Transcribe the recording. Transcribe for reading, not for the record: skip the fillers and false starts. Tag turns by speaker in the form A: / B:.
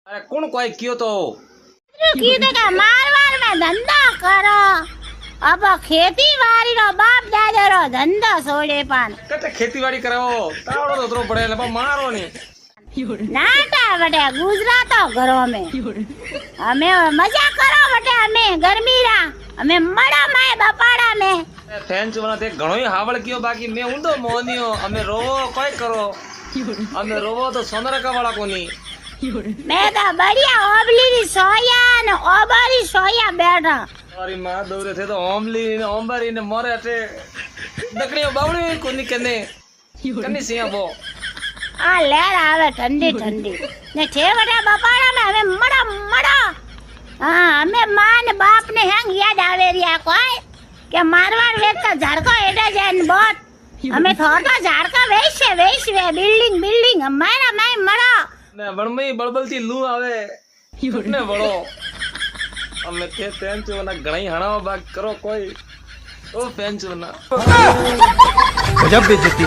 A: अरे कौन कोई क्यों तो
B: કીધું કે મારવાડ में ધંધો કરો अब खेती वाड़ी रो बाप दादा रो धंधो छोड़े पान
A: कटे खेतीवाड़ी कराओ तावड़ो तो उतरो पड़े ले मारो नहीं
B: नाटा बटे गुजरातो घरों में हमें मजा करो बटे हमें गर्मी रा हमें मड़ा माए बपाड़ा में
A: फैन चुना ते घणो ही हावड़ कियो बाकी मैं ऊंडो मोहनियो हमें रोवो कोई करो हमें रोवो तो सोनरा का वाला कोनी
B: मैं तो बढ़िया ओबली री सोया न ओबरी सोया बैठा
A: मारी मां दौरे थे तो ओमली ने ओंबरी ने मोरे थे दकड़ियो बावड़ी कोनी कने कनी सिया बो
B: आ लहर आवे ठंडी ठंडी ने ठेवड़ा बपाड़ा में हमें मड़ा मड़ा हाँ हमें मां ने बाप ने हैंग याद आवे रिया कोई के मारवाड़ वेच का झाड़को एडे जैन बहुत हमें थोड़ा झाड़का वेच वे बिल्डिंग बिल्डिंग हमारा माई मड़ा
A: ने बणमई बळबलती लू आवे ने बड़ो हमें ते फैन चुना घणाई हणावा बाग करो कोई ओ फैन चुना
C: गजब बेइज्जती